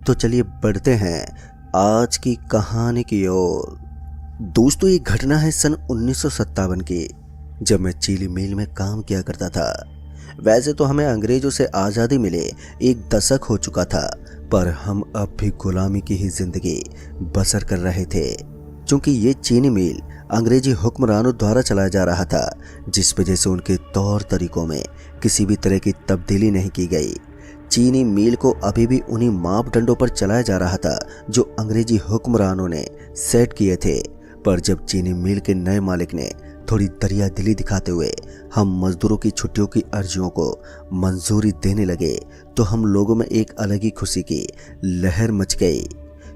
तो चलिए बढ़ते हैं आज की कहानी की ओर। दोस्तों, ये घटना है सन 1957 की, जब मैं चीनी मिल में काम किया करता था। वैसे तो हमें अंग्रेजों से आज़ादी मिले 1 दशक हो चुका था, पर हम अब भी गुलामी की ही जिंदगी बसर कर रहे थे, क्योंकि ये चीनी मिल अंग्रेजी हुक्मरानों द्वारा चलाया जा रहा था, जिस वजह से उनके तौर तरीकों में किसी भी तरह की तब्दीली नहीं की गई। चीनी मिल को अभी भी उन्हीं मापदंडों पर चलाया जा रहा था जो अंग्रेजी हुक्मरानों ने सेट किए थे। पर जब चीनी मिल के नए मालिक ने थोड़ी दरियादिली दिखाते हुए हम मजदूरों की छुट्टियों की अर्जियों को मंजूरी देने लगे, तो हम लोगों में एक अलग ही खुशी की लहर मच गई,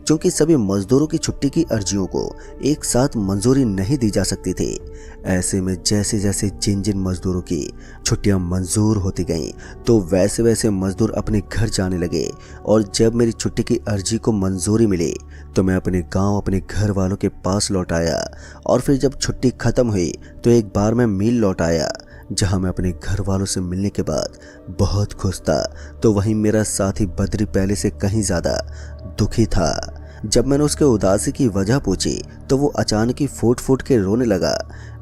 क्योंकि सभी मजदूरों की छुट्टी की अर्जियों को एक साथ मंजूरी नहीं दी जा सकती थी। ऐसे में जैसे जैसे जिन जिन मजदूरों की छुट्टियां मंजूर होती गईं, तो वैसे वैसे मजदूर अपने घर जाने लगे। और जब मेरी छुट्टी की अर्जी को मंजूरी मिली, तो मैं अपने गांव अपने घर वालों के पास लौट आया। और फिर जब छुट्टी खत्म हुई, तो एक बार मैं मिल लौट आया, जहां मैं अपने घर वालों से मिलने के बाद बहुत खुश था। तो वहीं मेरा साथी बद्री पहले से कहीं ज़्यादा दुखी था। जब मैंने उसके उदासी की वजह पूछी, तो वो अचानक ही फूट फूट के रोने लगा।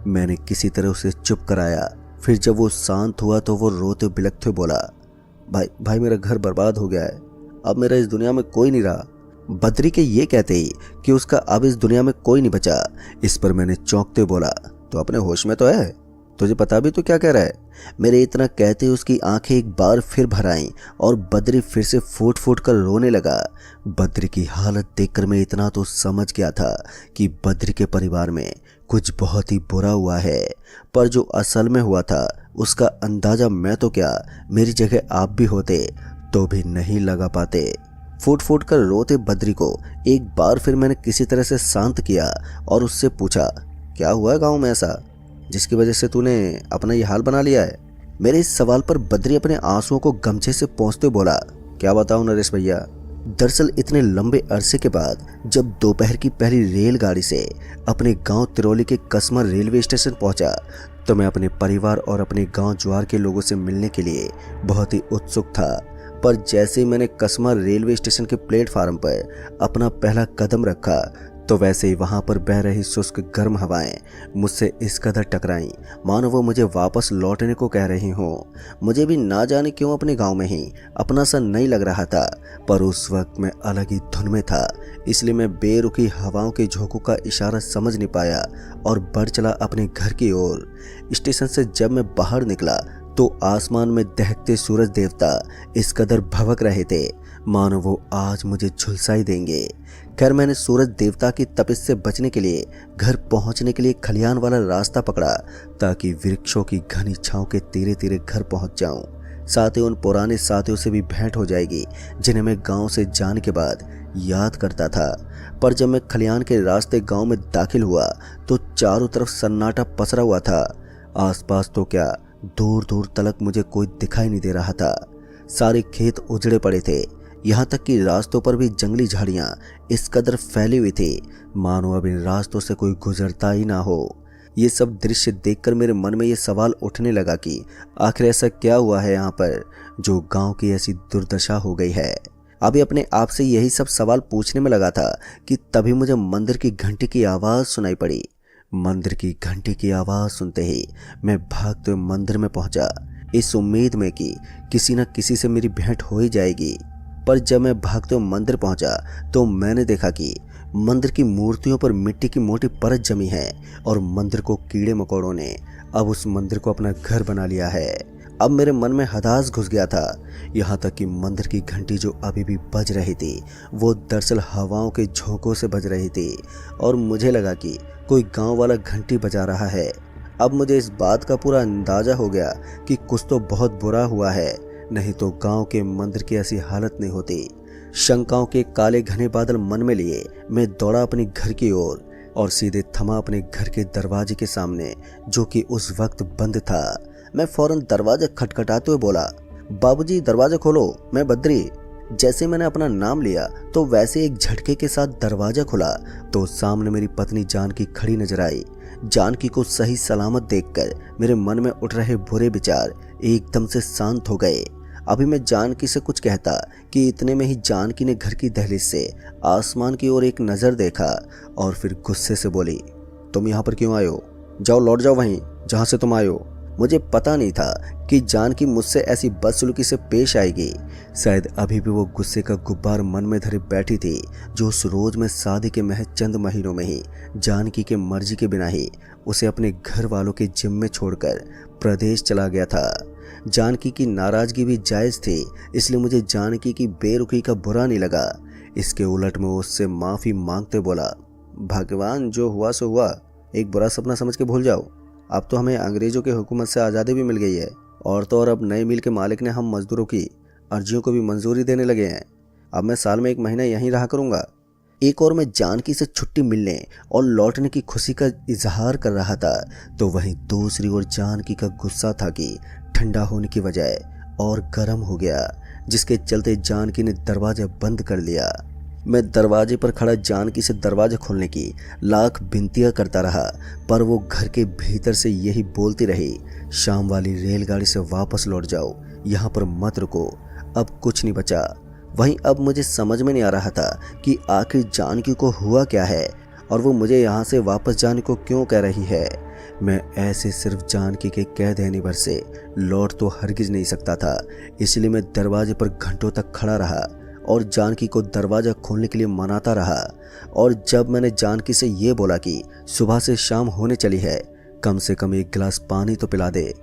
मैंने किसी तरह उसे चुप कराया। फिर जब वो शांत हुआ, तो वो रोते बिलखते बोला, भाई मेरा घर बर्बाद हो गया है, अब मेरा इस दुनिया में कोई नहीं रहा। बद्री के ये कहते ही कि उसका अब इस दुनिया में कोई नहीं बचा। इस पर मैंने चौंकते बोला, तो अपने होश में तो है, तुझे पता भी तो क्या कह रहा है। मेरे इतना कहते उसकी आंखें एक बार फिर भर आईं और बद्री फिर से फूट फूट कर रोने लगा। बद्री की हालत देखकर मैं इतना तो समझ गया था कि बद्री के परिवार में कुछ बहुत ही बुरा हुआ है, पर जो असल में हुआ था उसका अंदाजा मैं तो क्या, मेरी जगह आप भी होते तो भी नहीं लगा पाते। फूट फूट कर रोते बद्री को एक बार फिर मैंने किसी तरह से शांत किया और उससे पूछा, क्या हुआ है गाँव में ऐसा जिसकी वजह से तूने अपना ये हाल बना लिया है। मेरे इस सवाल पर बद्री अपने आंसुओं को गमछे से पोंछते बोला, क्या बताऊं नरेश भैया। दरअसल इतने लंबे अरसे के बाद जब दोपहर की पहली रेलगाड़ी से अपने गांव तिरौली के कसमर रेलवे स्टेशन पहुंचा, तो मैं अपने परिवार और अपने गांव ज्वार के लोगों से मिलने के लिए बहुत ही उत्सुक था। पर जैसे ही मैंने कसमर रेलवे स्टेशन के प्लेटफार्म पर अपना पहला कदम रखा, तो वैसे ही वहाँ पर बह रही शुष्क गर्म हवाएं मुझसे इस कदर टकराईं मानो वो मुझे वापस लौटने को कह रही हों। मुझे भी ना जाने क्यों अपने गांव में ही अपना सा नहीं लग रहा था, पर उस वक्त मैं अलग ही धुन में था, इसलिए मैं बेरुखी हवाओं के झोंकों का इशारा समझ नहीं पाया और बढ़ चला अपने घर की ओर। स्टेशन से जब मैं बाहर निकला, तो आसमान में दहकते सूरज देवता इस कदर भभक रहे थे मानो वो आज मुझे झुलसा ही देंगे। खैर, मैंने सूरज देवता की तपिश से बचने के लिए घर पहुंचने के लिए खलियान वाला रास्ता पकड़ा, ताकि वृक्षों की घनी छांव के तीरे तीरे घर पहुंच जाऊं। साथ ही उन पुराने साथियों से भी भेंट हो जाएगी जिन्हें मैं गांव से जाने के बाद याद करता था। पर जब मैं खलियान के रास्ते गांव में दाखिल हुआ, तो चारों तरफ सन्नाटा पसरा हुआ था। आसपास तो क्या, दूर दूर तलक मुझे कोई दिखाई नहीं दे रहा था। सारे खेत उजड़े पड़े थे, यहाँ तक कि रास्तों पर भी जंगली झाड़ियाँ इस कदर फैली हुई थी मानो अब इन रास्तों से कोई गुजरता ही ना हो। ये सब दृश्य देखकर मेरे मन में ये सवाल उठने लगा कि आखिर ऐसा क्या हुआ है यहाँ पर जो गांव की ऐसी दुर्दशा हो गई है। अभी अपने आप से यही सब सवाल पूछने में लगा था कि तभी मुझे मंदिर की घंटी की आवाज़ सुनाई पड़ी। मंदिर की घंटी की आवाज़ सुनते ही मैं भागते हुए मंदिर में पहुंचा, इस उम्मीद में कि किसी न किसी से मेरी भेंट हो ही जाएगी। पर जब मैं भागते हुए मंदिर पहुंचा, तो मैंने देखा कि मंदिर की मूर्तियों पर मिट्टी की मोटी परत जमी है और मंदिर को कीड़े मकोड़ों ने अब उस मंदिर को अपना घर बना लिया है। अब मेरे मन में हदास घुस गया था। यहाँ तक कि मंदिर की घंटी जो अभी भी बज रही थी, वो दरअसल हवाओं के झोंकों से बज रही थी और मुझे लगा कि कोई गाँव वाला घंटी बजा रहा है। अब मुझे इस बात का पूरा अंदाजा हो गया कि कुछ तो बहुत बुरा हुआ है, नहीं तो गांव के मंदिर की ऐसी हालत नहीं होती। शंकाओं के काले घने बादल मन में लिए मैं दौड़ा अपने घर की ओर और सीधे थमा अपने घर के दरवाजे के सामने, जो कि उस वक्त बंद था। मैं फौरन दरवाजा खटखटाते हुए बोला, बाबूजी दरवाजा खोलो, मैं बद्री। जैसे मैंने अपना नाम लिया, तो वैसे एक झटके के साथ दरवाजा खुला, तो सामने मेरी पत्नी जानकी खड़ी नजर आई। जानकी को सही सलामत देखकर मेरे मन में उठ रहे बुरे विचार एकदम से शांत हो गए। अभी मैं जानकी से कुछ कहता कि इतने में ही जानकी ने घर की दहलीज से आसमान की ओर एक नज़र देखा और फिर गुस्से से बोली, तुम यहाँ पर क्यों आए हो? जाओ, लौट जाओ वहीं जहाँ से तुम आए हो। मुझे पता नहीं था कि जानकी मुझसे ऐसी बदसलूकी से पेश आएगी। शायद अभी भी वो गुस्से का गुब्बार मन में धरे बैठी थी जो उस रोज में शादी के महज चंद महीनों में ही जानकी के मर्जी के बिना ही उसे अपने घर वालों के जिम्मे छोड़कर प्रदेश चला गया था। जानकी की नाराजगी भी जायज़ थी, इसलिए मुझे जानकी की बेरुखी का बुरा नहीं लगा। इसके उलट में उससे माफ़ी मांगते बोला, भगवान जो हुआ सो हुआ, एक बुरा सपना समझ के भूल जाओ। अब तो हमें अंग्रेज़ों के हुकूमत से आज़ादी भी मिल गई है और तो और अब नए मिल के मालिक ने हम मजदूरों की अर्जियों को भी मंजूरी देने लगे हैं। अब मैं साल में 1 महीना यहीं रहा करूँगा। एक और मैं जानकी से छुट्टी मिलने और लौटने की खुशी का इजहार कर रहा था तो वहीं दूसरी ओर जानकी का गुस्सा था कि ठंडा होने की बजाय और गर्म हो गया, जिसके चलते जानकी ने दरवाज़ा बंद कर लिया। मैं दरवाजे पर खड़ा जानकी से दरवाज़ा खोलने की लाख विनतियाँ करता रहा, पर वो घर के भीतर से यही बोलती रही, शाम वाली रेलगाड़ी से वापस लौट जाओ, यहाँ पर मत रुको, अब कुछ नहीं बचा। वहीं अब मुझे समझ में नहीं आ रहा था कि आखिर जानकी को हुआ क्या है और वो मुझे यहाँ से वापस जाने को क्यों कह रही है। मैं ऐसे सिर्फ जानकी के कह देने भर से लौट तो हरगिज नहीं सकता था, इसलिए मैं दरवाजे पर घंटों तक खड़ा रहा और जानकी को दरवाज़ा खोलने के लिए मनाता रहा। और जब मैंने जानकी से ये बोला कि सुबह से शाम होने चली है, कम से कम 1 गिलास पानी तो पिला दे,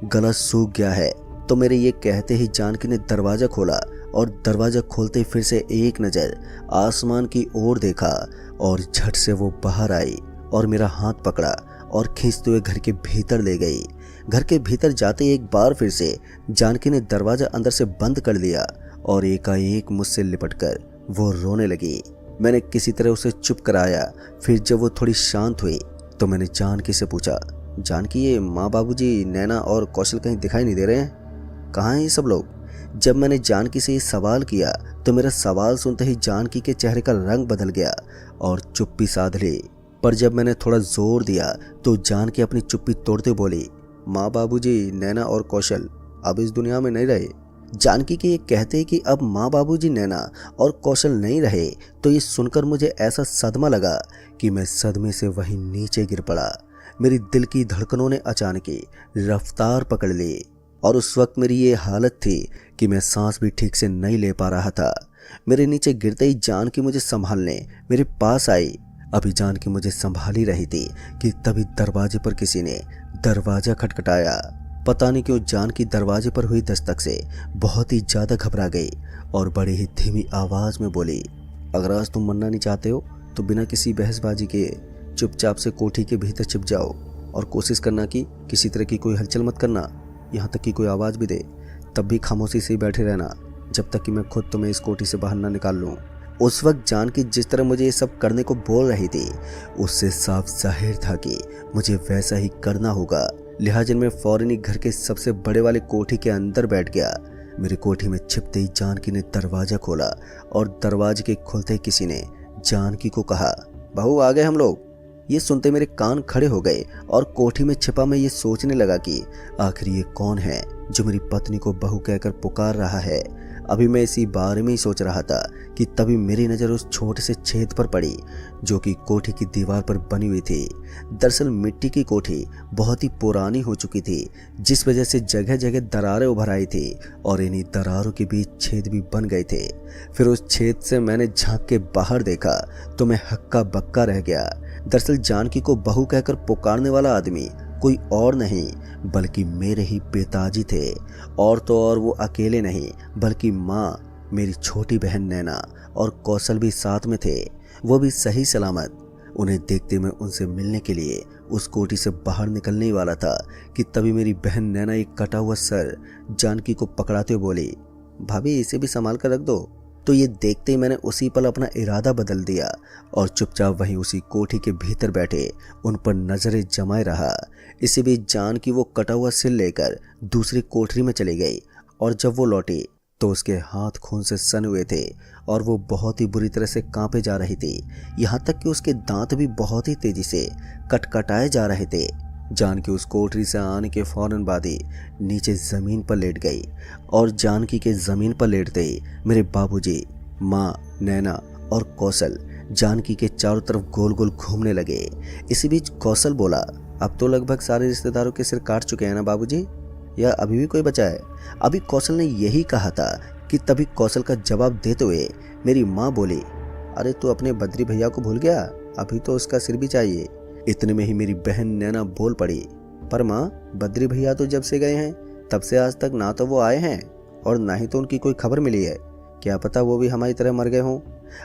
गला सूख गया है, तो मेरे ये कहते ही जानकी ने दरवाज़ा खोला और दरवाज़ा खोलते फिर से एक नज़र आसमान की ओर देखा और झट से वो बाहर आई और मेरा हाथ पकड़ा और खींचते हुए घर के भीतर ले गई। घर के भीतर जाते एक बार फिर से जानकी ने दरवाज़ा अंदर से बंद कर लिया और एकाएक मुझसे लिपटकर वो रोने लगी। मैंने किसी तरह उसे चुप कराया। फिर जब वो थोड़ी शांत हुई तो मैंने जानकी से पूछा, जानकी ये माँ बाबूजी, नैना और कौशल कहीं दिखाई नहीं दे रहे हैं? कहाँ हैं ये सब लोग? जब मैंने जानकी से ये सवाल किया तो मेरा सवाल सुनते ही जानकी के चेहरे का रंग बदल गया और चुप्पी साध ली। पर जब मैंने थोड़ा जोर दिया तो जानकी अपनी चुप्पी तोड़ते बोली, माँ बाबूजी, नैना और कौशल अब इस दुनिया में नहीं रहे। जानकी के ये कहते कि अब माँ बाबूजी, नैना और कौशल नहीं रहे तो ये सुनकर मुझे ऐसा सदमा लगा कि मैं सदमे से वहीं नीचे गिर पड़ा। मेरी दिल की धड़कनों ने अचानक ही रफ्तार पकड़ ली और उस वक्त मेरी ये हालत थी कि मैं सांस भी ठीक से नहीं ले पा रहा था। मेरे नीचे गिरते ही जानकी मुझे संभालने मेरे पास आई। अभी जानकी मुझे संभाल ही रही थी कि तभी दरवाजे पर किसी ने दरवाज़ा खटखटाया। पता नहीं क्यों जानकी दरवाजे पर हुई दस्तक से बहुत ही ज़्यादा घबरा गई और बड़ी ही धीमी आवाज़ में बोली, अगर आज तुम मरना नहीं चाहते हो तो बिना किसी बहसबाजी के चुपचाप से कोठी के भीतर छिप जाओ और कोशिश करना कि किसी तरह की कोई हलचल मत करना, यहाँ तक कि कोई आवाज़ भी दे तब भी खामोशी से ही बैठे रहना जब तक कि मैं खुद तुम्हें इस कोठी से बाहर ना निकाल लूँ। उस वक्त जानकी जिस तरह मुझे ये सब करने को बोल रही थी उससे साफ जाहिर था कि मुझे वैसा ही करना होगा। लिहाजा मैं फौरन ही घर के सबसे बड़े वाले कोठी के अंदर बैठ गया। मेरी कोठी में छिपते ही जानकी ने दरवाज़ा खोला और दरवाजे के खुलते ही किसी ने जानकी को कहा, बहू आ गए हम लोग। ये सुनते मेरे कान खड़े हो गए और कोठी में छिपा मैं ये सोचने लगा कि आखिर ये कौन है जो मेरी पत्नी को बहू कहकर पुकार रहा है। अभी मैं इसी बारे में ही सोच रहा था कि तभी मेरी नज़र उस छोटे से छेद पर पड़ी जो कि कोठी की दीवार पर बनी हुई थी। दरअसल मिट्टी की कोठी बहुत ही पुरानी हो चुकी थी, जिस वजह से जगह जगह दरारें उभर आई थी और इन्हीं दरारों के बीच छेद भी बन गए थे। फिर उस छेद से मैंने झांक के बाहर देखा तो मैं हक्का बक्का रह गया। दरअसल जानकी को बहू कहकर पुकारने वाला आदमी कोई और नहीं बल्कि मेरे ही पिताजी थे। और तो और वो अकेले नहीं बल्कि माँ, मेरी छोटी बहन नैना और कौशल भी साथ में थे, वो भी सही सलामत। उन्हें देखते मैं उनसे मिलने के लिए उस कोठी से बाहर निकलने ही वाला था कि तभी मेरी बहन नैना एक कटा हुआ सर जानकी को पकड़ाते हुए बोली, भाभी इसे भी संभाल कर रख दो। तो ये देखते ही मैंने उसी पल अपना इरादा बदल दिया और चुपचाप वहीं उसी कोठी के भीतर बैठे उन पर नजरें जमाए रहा। इसी बीच जानकी वो कटा हुआ सिर लेकर दूसरी कोठरी में चली गई और जब वो लौटी तो उसके हाथ खून से सने हुए थे और वो बहुत ही बुरी तरह से कांपे जा रही थी। यहाँ तक कि उसके दांत भी बहुत ही तेजी से कटकटाए जा रहे थे। जानकी उस कोठरी से आने के फौरन बाद ही नीचे जमीन पर लेट गई और जानकी के जमीन पर लेटते ही मेरे बाबूजी, माँ, नैना और कौशल जानकी के चारों तरफ गोल गोल घूमने लगे। इसी बीच कौशल बोला, अब तो लगभग सारे रिश्तेदारों के सिर काट चुके हैं ना बाबूजी, या अभी भी कोई बचा है? अभी कौशल ने यही कहा था कि तभी कौशल का जवाब देते हुए मेरी माँ बोली, अरे तू अपने बद्री भैया को भूल गया, अभी तो उसका सिर भी चाहिए। इतने में ही मेरी बहन नैना बोल पड़ी, पर माँ, बद्री भैया तो जब से गए हैं तब से आज तक ना तो वो आए हैं और ना ही तो उनकी कोई खबर मिली है, क्या पता वो भी हमारी तरह मर गए हों।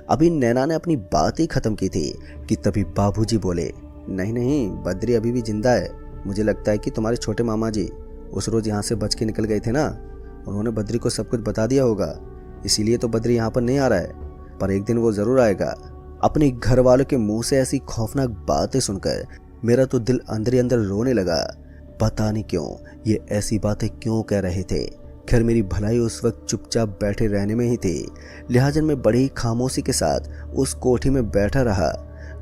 अभी नैना ने अपनी बात ही खत्म की थी कि तभी बाबूजी बोले, नहीं नहीं, बद्री अभी भी जिंदा है। मुझे लगता है कि तुम्हारे छोटे मामा जी उस रोज यहाँ से बच के निकल गए थे ना, उन्होंने बद्री को सब कुछ बता दिया होगा, इसीलिए तो बद्री यहाँ पर नहीं आ रहा है, पर एक दिन वो जरूर आएगा। अपने घर वालों के मुंह से ऐसी खौफनाक बातें सुनकर मेरा तो दिल अंदर ही अंदर रोने लगा। पता नहीं क्यों ये ऐसी बातें क्यों कह रहे थे। खैर मेरी भलाई उस वक्त चुपचाप बैठे रहने में ही थी, लिहाजा मैं बड़ी ही खामोशी के साथ उस कोठी में बैठा रहा।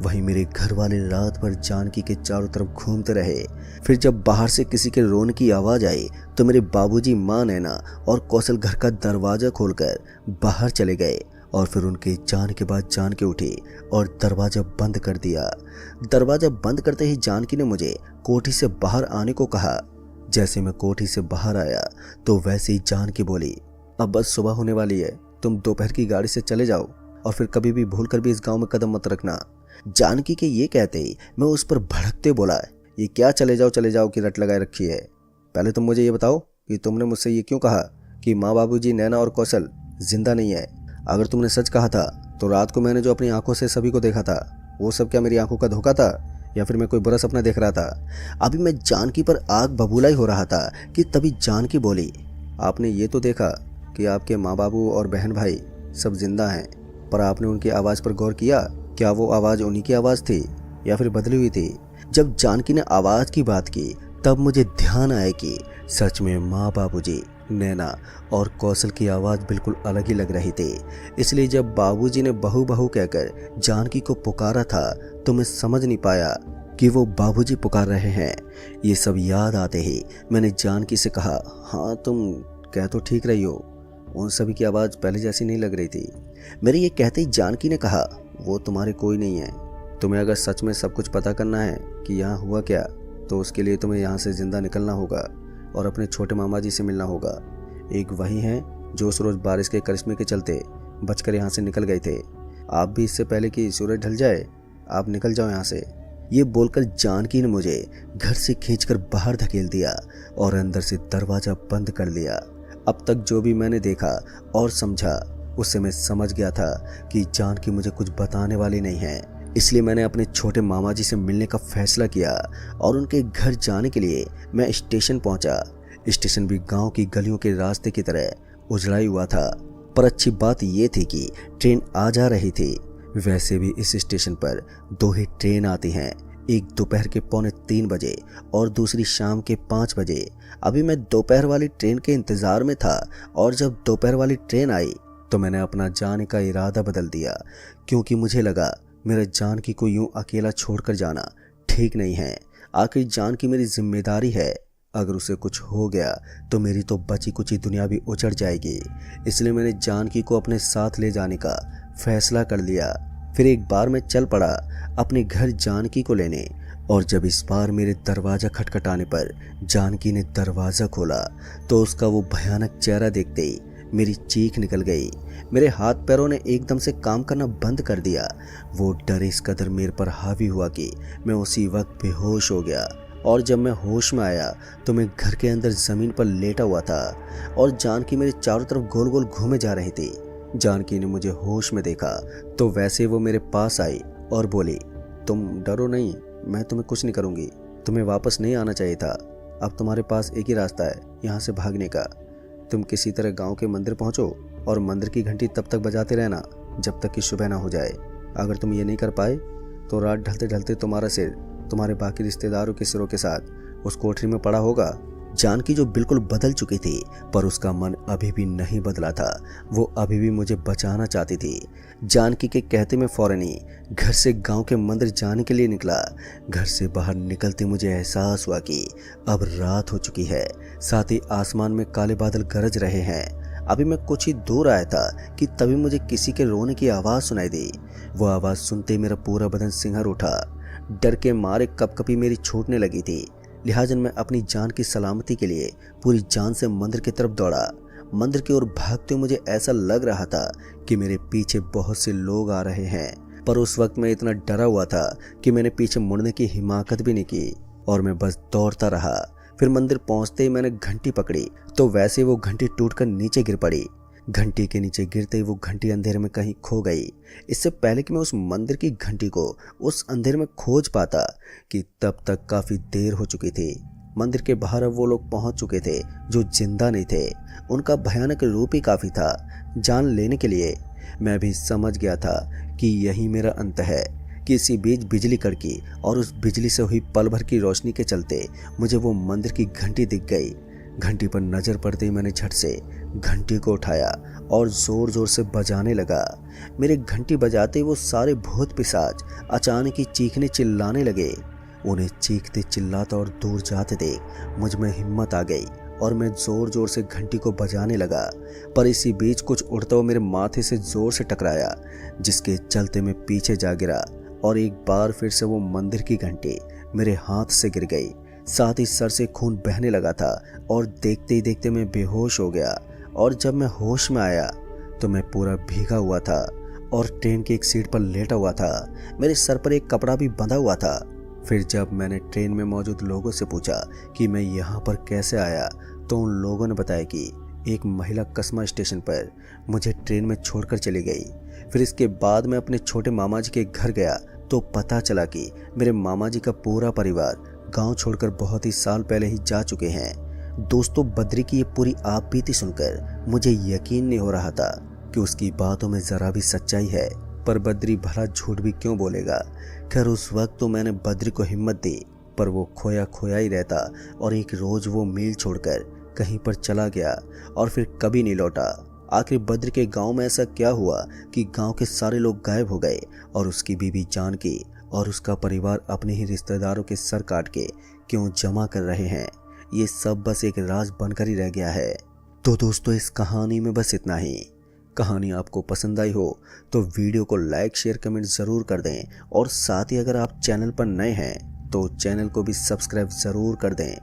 वहीं मेरे घर वाले रात भर जानकी के चारों तरफ घूमते रहे। फिर जब बाहर से किसी के रोने की आवाज आई तो मेरे बाबूजी, माँ, नैना और कौशल घर का दरवाजा खोलकर बाहर चले गए और फिर उनके जाने के बाद जानकी उठी और दरवाजा बंद कर दिया। दरवाजा बंद करते ही जानकी ने मुझे कोठी से बाहर आने को कहा। जैसे मैं कोठी से बाहर आया तो वैसे ही जानकी बोली, अब बस सुबह होने वाली है, तुम दोपहर की गाड़ी से चले जाओ और फिर कभी भी भूल कर भी इस गांव में कदम मत रखना। जानकी के ये कहते ही मैं उस पर भड़कते बोला, ये क्या चले जाओ की रट लगाए रखी है? पहले तुम मुझे ये बताओ कि तुमने मुझसे ये क्यों कहा कि माँ, बाबूजी, नैना और कौशल जिंदा नहीं है? अगर तुमने सच कहा था तो रात को मैंने जो अपनी आंखों से सभी को देखा था वो सब क्या मेरी आंखों का धोखा था या फिर मैं कोई बुरा सपना देख रहा था? अभी मैं जानकी पर आग बबूला ही हो रहा था कि तभी जानकी बोली, आपने ये तो देखा कि आपके माँ बाबू और बहन भाई सब जिंदा हैं, पर आपने उनकी आवाज़ पर गौर किया? क्या वो आवाज़ उन्हीं की आवाज़ थी या फिर बदली हुई थी? जब जानकी ने आवाज़ की बात की तब मुझे ध्यान आया कि सच में माँ, बाबूजी, नैना और कौशल की आवाज़ बिल्कुल अलग ही लग रही थी। इसलिए जब बाबूजी ने बहू बहू कहकर जानकी को पुकारा था तो मैं समझ नहीं पाया कि वो बाबूजी पुकार रहे हैं। ये सब याद आते ही मैंने जानकी से कहा, हाँ तुम कह तो ठीक रही हो, उन सभी की आवाज़ पहले जैसी नहीं लग रही थी। मेरे ये कहते ही जानकी ने कहा, वो तुम्हारे कोई नहीं है, तुम्हें अगर सच में सब कुछ पता करना है कि यहाँ हुआ क्या तो उसके लिए तुम्हें यहाँ से जिंदा निकलना होगा और अपने छोटे मामा जी से मिलना होगा। एक वही हैं जो उस रोज़ बारिश के करिश्मे के चलते बचकर यहाँ से निकल गए थे। आप भी इससे पहले कि सूरज ढल जाए आप निकल जाओ यहाँ से। ये बोलकर जानकी ने मुझे घर से खींचकर बाहर धकेल दिया और अंदर से दरवाज़ा बंद कर लिया। अब तक जो भी मैंने देखा और समझा उससे मैं समझ गया था कि जानकी मुझे कुछ बताने वाली नहीं है। इसलिए मैंने अपने छोटे मामा जी से मिलने का फैसला किया और उनके घर जाने के लिए मैं स्टेशन पहुंचा। स्टेशन भी गांव की गलियों के रास्ते की तरह उजड़ा ही हुआ था, पर अच्छी बात यह थी कि ट्रेन आ जा रही थी। वैसे भी इस स्टेशन पर 2 ही ट्रेन आती हैं, एक दोपहर के 2:45 बजे और दूसरी शाम के 5 बजे। अभी मैं दोपहर वाली ट्रेन के इंतज़ार में था और जब दोपहर वाली ट्रेन आई तो मैंने अपना जाने का इरादा बदल दिया, क्योंकि मुझे लगा मेरे जानकी को यूं अकेला छोड़कर जाना ठीक नहीं है। आखिर जानकी मेरी जिम्मेदारी है, अगर उसे कुछ हो गया तो मेरी तो बची कुची दुनिया भी उजड़ जाएगी। इसलिए मैंने जानकी को अपने साथ ले जाने का फैसला कर लिया। फिर एक बार मैं चल पड़ा अपने घर जानकी को लेने, और जब इस बार मेरे दरवाज़ा खटखटाने पर जानकी ने दरवाज़ा खोला तो उसका वो भयानक चेहरा देखते ही मेरी चीख निकल गई। मेरे हाथ पैरों ने एकदम से काम करना बंद कर दिया। वो डर इस कदर मेरे पर हावी हुआ कि मैं उसी वक्त बेहोश हो गया, और जब मैं होश में आया तो मैं घर के अंदर ज़मीन पर लेटा हुआ था और जानकी मेरे चारों तरफ गोल गोल घूमे जा रही थी। जानकी ने मुझे होश में देखा तो वैसे वो मेरे पास आई और बोली, तुम डरो नहीं, मैं तुम्हें कुछ नहीं करूँगी, तुम्हें वापस नहीं आना चाहिए था। अब तुम्हारे पास एक ही रास्ता है यहाँ से भागने का। तुम किसी तरह गांव के मंदिर पहुंचो और मंदिर की घंटी तब तक बजाते रहना जब तक कि सुबह ना हो जाए। अगर तुम ये नहीं कर पाए तो रात ढलते ढलते तुम्हारा सिर तुम्हारे बाकी रिश्तेदारों के सिरों के साथ उस कोठरी में पड़ा होगा जानकी जो बिल्कुल बदल चुकी थी, पर उसका मन अभी भी नहीं बदला था। वो अभी भी मुझे बचाना चाहती थी। जानकी के कहते मैं फौरन ही घर से गांव के मंदिर जाने के लिए निकला। घर से बाहर निकलते मुझे एहसास हुआ कि अब रात हो चुकी है, साथ ही आसमान में काले बादल गरज रहे हैं। अभी मैं कुछ ही दूर आया था कि तभी मुझे किसी के रोने की आवाज़ सुनाई दी। वो आवाज़ सुनते ही मेरा पूरा बदन सिहर उठा। डर के मारे कपकपी मेरी छूटने लगी थी। लिहाजा मैं अपनी जान की सलामती के लिए पूरी जान से मंदिर की तरफ दौड़ा। मंदिर की ओर भागते हुए मुझे ऐसा लग रहा था कि मेरे पीछे बहुत से लोग आ रहे हैं, पर उस वक्त मैं इतना डरा हुआ था कि मैंने पीछे मुड़ने की हिम्मत भी नहीं की और मैं बस दौड़ता रहा। फिर मंदिर पहुंचते ही मैंने घंटी पकड़ी तो वैसे वो घंटी टूटकर नीचे गिर पड़ी। घंटी के नीचे गिरते ही वो घंटी अंधेरे में कहीं खो गई। इससे पहले कि मैं उस मंदिर की घंटी को उस अंधेरे में खोज पाता कि तब तक काफ़ी देर हो चुकी थी। मंदिर के बाहर अब वो लोग पहुंच चुके थे जो जिंदा नहीं थे। उनका भयानक रूप ही काफ़ी था जान लेने के लिए। मैं भी समझ गया था कि यही मेरा अंत है। कि इसी बीच बिजली कड़की और उस बिजली से हुई पल भर की रोशनी के चलते मुझे वो मंदिर की घंटी दिख गई। घंटी पर नज़र पड़ते ही मैंने झट से घंटी को उठाया और ज़ोर ज़ोर से बजाने लगा। मेरे घंटी बजाते ही वो सारे भूत पिशाच अचानक ही चीखने चिल्लाने लगे। उन्हें चीखते चिल्लाता और दूर जाते देख मुझ में हिम्मत आ गई और मैं ज़ोर ज़ोर से घंटी को बजाने लगा। पर इसी बीच कुछ उड़ता हुआ मेरे माथे से ज़ोर से टकराया, जिसके चलते मैं पीछे जा गिरा और एक बार फिर से वो मंदिर की घंटी मेरे हाथ से गिर गई। साथ ही सर से खून बहने लगा था और देखते ही देखते मैं बेहोश हो गया। और जब मैं होश में आया तो मैं पूरा भीगा हुआ था और ट्रेन की एक सीट पर लेटा हुआ था। मेरे सर पर एक कपड़ा भी बंधा हुआ था। फिर जब मैंने ट्रेन में मौजूद लोगों से पूछा कि मैं यहाँ पर कैसे आया, तो उन लोगों ने बताया कि एक महिला कस्बा स्टेशन पर मुझे ट्रेन में छोड़कर चली गई। फिर इसके बाद मैं अपने छोटे मामा जी के घर गया तो पता चला कि मेरे मामा जी का पूरा परिवार गांव छोड़कर बहुत ही साल पहले ही जा चुके हैं। दोस्तों, बद्री की ये पूरी आप बीती सुनकर मुझे यकीन नहीं हो रहा था कि उसकी बातों में ज़रा भी सच्चाई है, पर बद्री भला झूठ भी क्यों बोलेगा। खैर उस वक्त तो मैंने बद्री को हिम्मत दी, पर वो खोया खोया ही रहता और एक रोज़ वो मील छोड़कर कहीं पर चला गया और फिर कभी नहीं लौटा। आखिर बद्र के गांव में ऐसा क्या हुआ कि गांव के सारे लोग गायब हो गए और उसकी बीवी जानकी और उसका परिवार अपने ही रिश्तेदारों के सर काट के क्यों जमा कर रहे हैं। ये सब बस एक राज बनकर ही रह गया है। तो दोस्तों, इस कहानी में बस इतना ही। कहानी आपको पसंद आई हो तो वीडियो को लाइक शेयर कमेंट ज़रूर कर दें और साथ ही अगर आप चैनल पर नए हैं तो चैनल को भी सब्सक्राइब ज़रूर कर दें।